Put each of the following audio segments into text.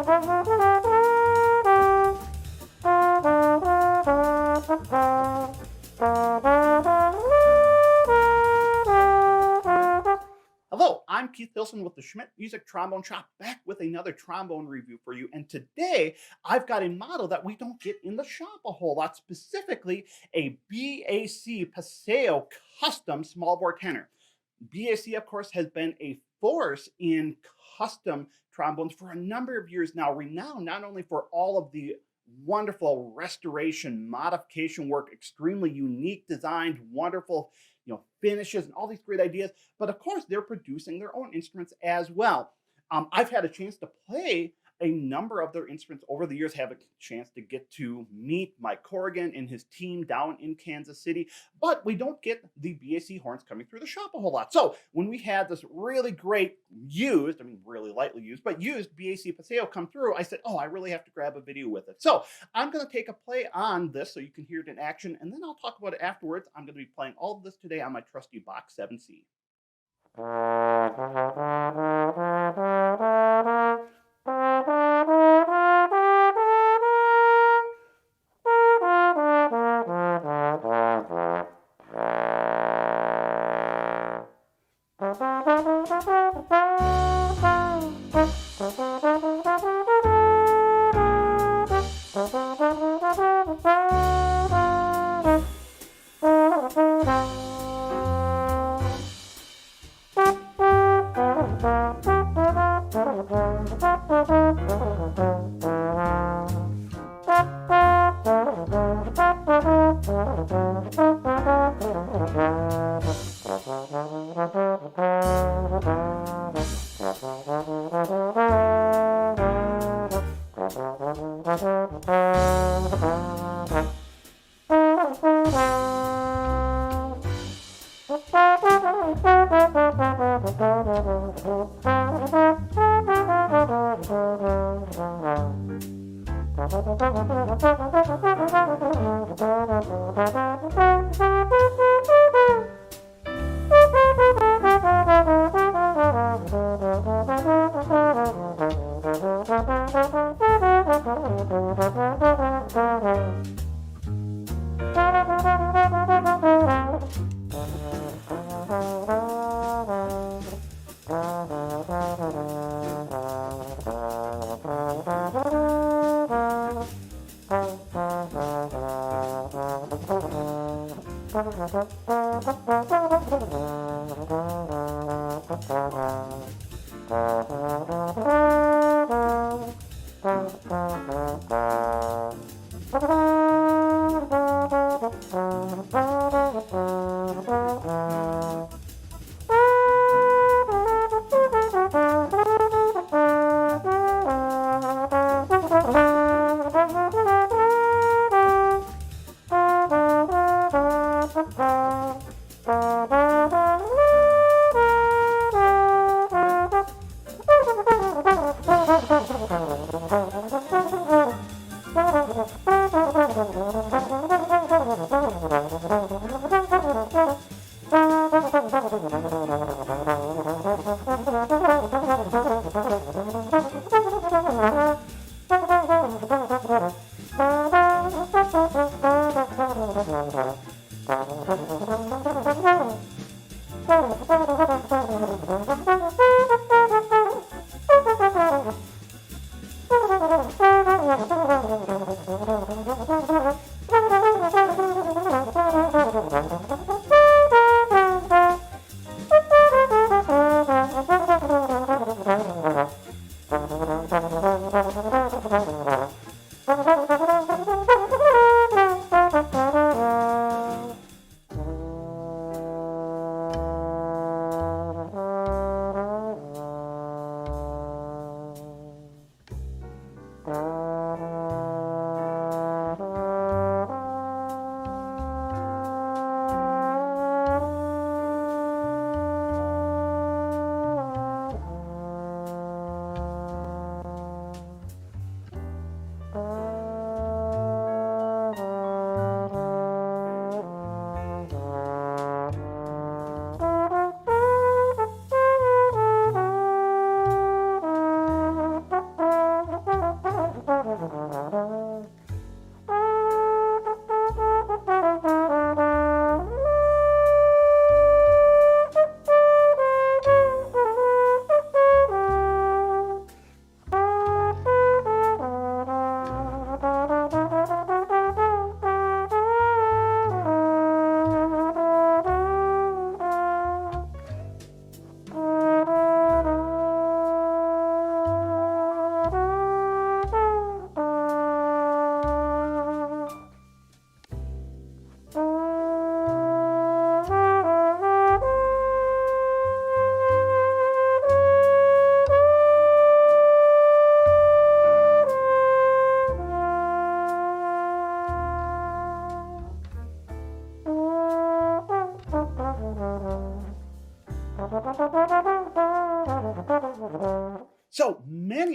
Hello, I'm Keith Hilson with the Schmidt Music Trombone Shop, back with another trombone review for you. And today I've got a model that we don't get in the shop a whole lot, specifically a BAC Paseo custom small bore tenor. BAC, of course, has been a force in custom trombones for a number of years now, renowned not only for all of the wonderful restoration, modification work, extremely unique designs, wonderful, finishes, and all these great ideas, but of course, they're producing their own instruments as well. I've had a chance to play a number of their instruments over the years, have a chance to get to meet Mike Corrigan and his team down in Kansas City, but we don't get the BAC horns coming through the shop a whole lot. So when we had this really great used, I mean, really lightly used, but used BAC Paseo come through, I said, oh, I really have to grab a video with it. So I'm going to take a play on this so you can hear it in action, and then I'll talk about it afterwards. I'm going to be playing all of this today on my trusty BAC 7C.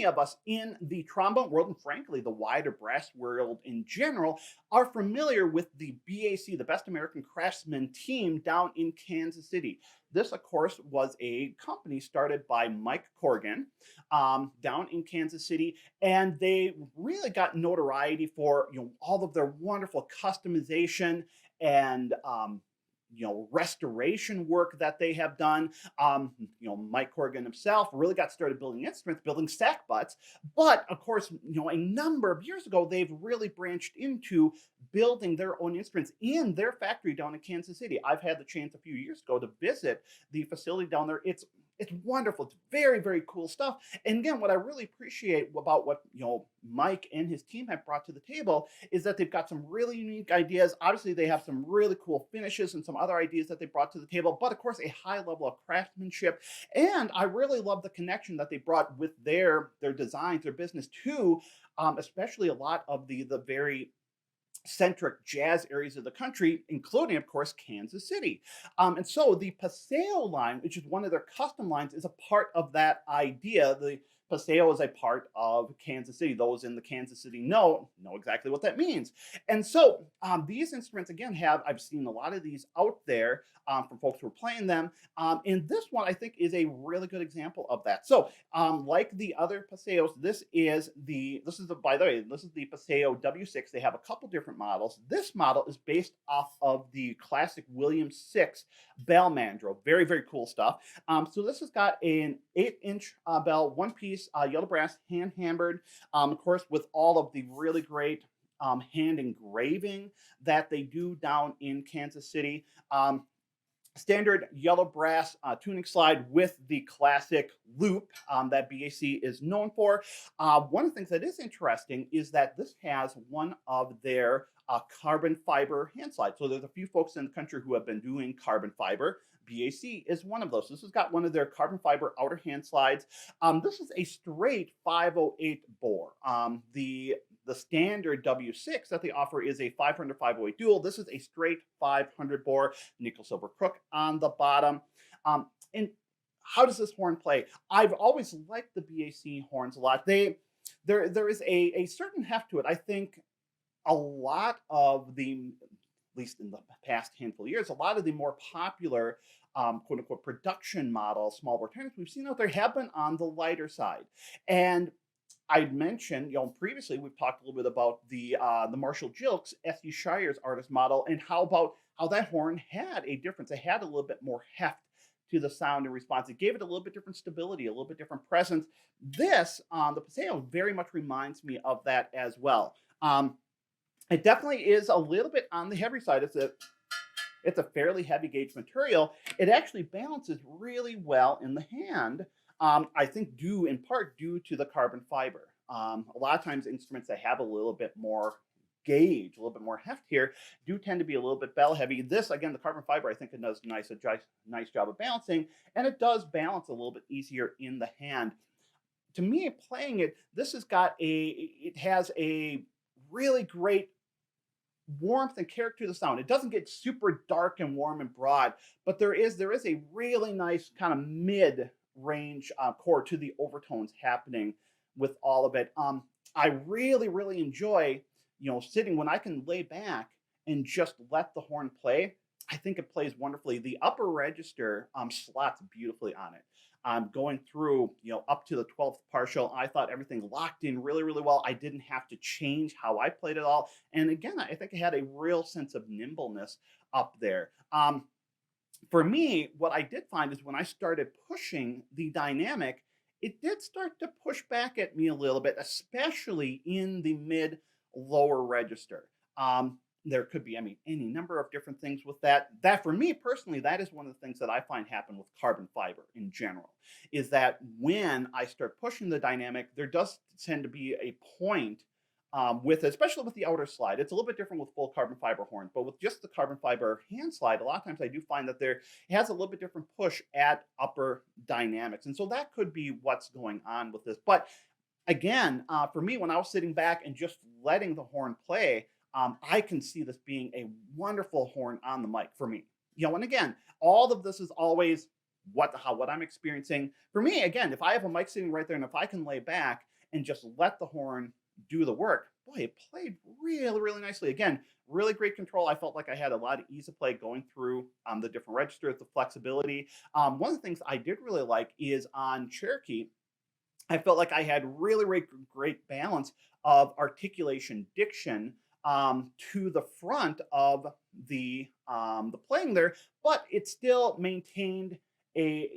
many of us in the trombone world, and frankly, the wider brass world in general, are familiar with the BAC, the Best American Craftsman team down in Kansas City. This, of course, was a company started by Mike Corrigan down in Kansas City, and they really got notoriety for all of their wonderful customization and restoration work that they have done. Mike Corrigan himself really got started building instruments, building sack butts. But of course, a number of years ago, they've really branched into building their own instruments in their factory down in Kansas City. I've had the chance a few years ago to visit the facility down there. It's wonderful. It's very, very cool stuff. And again, what I really appreciate about what Mike and his team have brought to the table is that they've got some really unique ideas. Obviously, they have some really cool finishes and some other ideas that they brought to the table, but of course, a high level of craftsmanship. And I really love the connection that they brought with their designs, their business to, especially a lot of the very centric jazz areas of the country, including, of course, Kansas City. And so the Paseo line, which is one of their custom lines, is a part of that idea. The Paseo is a part of Kansas City. Those in the Kansas City know exactly what that means. And so these instruments, again, I've seen a lot of these out there from folks who are playing them. And this one, I think, is a really good example of that. So like the other Paseos, by the way, this is the Paseo W6. They have a couple different models. This model is based off of the classic Williams 6 bell mandrel. Very, very cool stuff. So this has got an 8-inch bell, one piece, yellow brass, hand hammered, of course, with all of the really great hand engraving that they do down in Kansas City. Standard yellow brass tuning slide with the classic loop that BAC is known for. One of the things that is interesting is that this has one of their carbon fiber hand slides. So there's a few folks in the country who have been doing carbon fiber. BAC is one of those. This has got one of their carbon fiber outer hand slides. This is a straight 508 bore. The standard W6 that they offer is a 500-508 dual. This is a straight 500 bore, nickel silver crook on the bottom. And how does this horn play? I've always liked the BAC horns a lot. There is a certain heft to it. I think a lot of the, at least in the past handful of years, a lot of the more popular quote unquote production model small bore tenors we've seen out there have been on the lighter side. And I'd mentioned, previously we've talked a little bit about the Marshall Gilks S.E. Shire's artist model and how that horn had a difference. It had a little bit more heft to the sound and response. It gave it a little bit different stability, a little bit different presence. This, the Paseo, very much reminds me of that as well. It definitely is a little bit on the heavy side. It's a fairly heavy gauge material. It actually balances really well in the hand. I think in part due to the carbon fiber. A lot of times instruments that have a little bit more gauge, a little bit more heft here, do tend to be a little bit bell heavy. This, again, the carbon fiber, I think it does a nice job of balancing, and it does balance a little bit easier in the hand. To me, playing it, it has a really great warmth and character to the sound. It doesn't get super dark and warm and broad, but there is a really nice kind of mid-range chord to the overtones happening with all of it. I really, really enjoy, sitting when I can lay back and just let the horn play. I think it plays wonderfully. The upper register slots beautifully on it. Going through, up to the 12th partial, I thought everything locked in really, really well. I didn't have to change how I played it all. And again, I think it had a real sense of nimbleness up there. For me, what I did find is when I started pushing the dynamic, it did start to push back at me a little bit, especially in the mid-lower register. There could be, any number of different things with that. That, for me personally, that is one of the things that I find happen with carbon fiber in general, is that when I start pushing the dynamic, there does tend to be a point especially with the outer slide. It's a little bit different with full carbon fiber horns, but with just the carbon fiber hand slide, a lot of times I do find that it has a little bit different push at upper dynamics. And so that could be what's going on with this. But again, for me, when I was sitting back and just letting the horn play, I can see this being a wonderful horn on the mic for me. And again, all of this is always what I'm experiencing. For me, again, if I have a mic sitting right there and if I can lay back and just let the horn do the work, boy, it played really, really nicely. Again, really great control. I felt like I had a lot of ease of play going through the different registers, the flexibility. One of the things I did really like is on Cherokee, I felt like I had really, really great balance of articulation, diction to the front of the playing there, but it still maintained a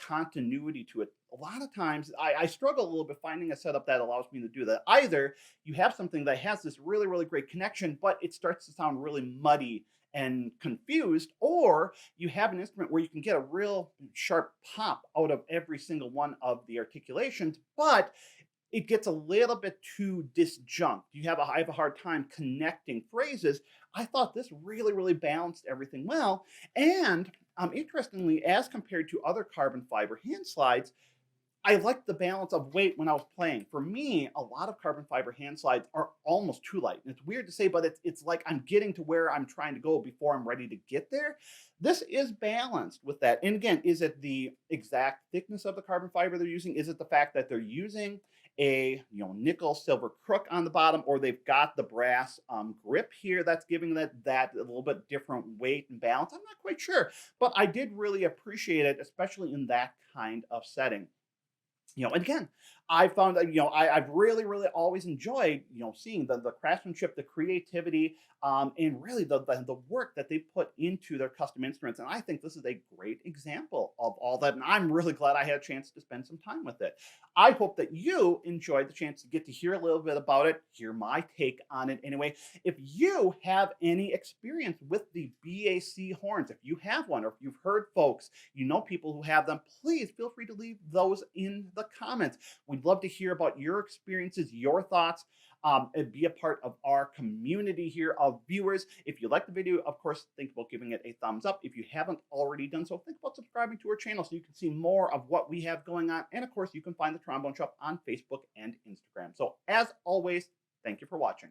continuity to it. A lot of times, I struggle a little bit finding a setup that allows me to do that. Either you have something that has this really, really great connection, but it starts to sound really muddy and confused, or you have an instrument where you can get a real sharp pop out of every single one of the articulations, but it gets a little bit too disjunct. I have a hard time connecting phrases. I thought this really, really balanced everything well. And interestingly, as compared to other carbon fiber hand slides, I like the balance of weight when I was playing. For me, a lot of carbon fiber hand slides are almost too light. And it's weird to say, but it's like I'm getting to where I'm trying to go before I'm ready to get there. This is balanced with that. And again, is it the exact thickness of the carbon fiber they're using? Is it the fact that they're using a nickel silver crook on the bottom, or they've got the brass grip here that's giving that a little bit different weight and balance? I'm not quite sure, but I did really appreciate it, especially in that kind of setting. And again, I found that, I've really, really always enjoyed, seeing the craftsmanship, the creativity, and really the work that they put into their custom instruments. And I think this is a great example of all that. And I'm really glad I had a chance to spend some time with it. I hope that you enjoyed the chance to get to hear a little bit about it, hear my take on it anyway. If you have any experience with the BAC horns, if you have one, or if you've heard folks, people who have them, please feel free to leave those in the comments. We'd love to hear about your experiences, your thoughts, and be a part of our community here of viewers. If you like the video, of course, think about giving it a thumbs up. If you haven't already done so, think about subscribing to our channel so you can see more of what we have going on. And of course, you can find the Trombone Shop on Facebook and Instagram. So as always, thank you for watching.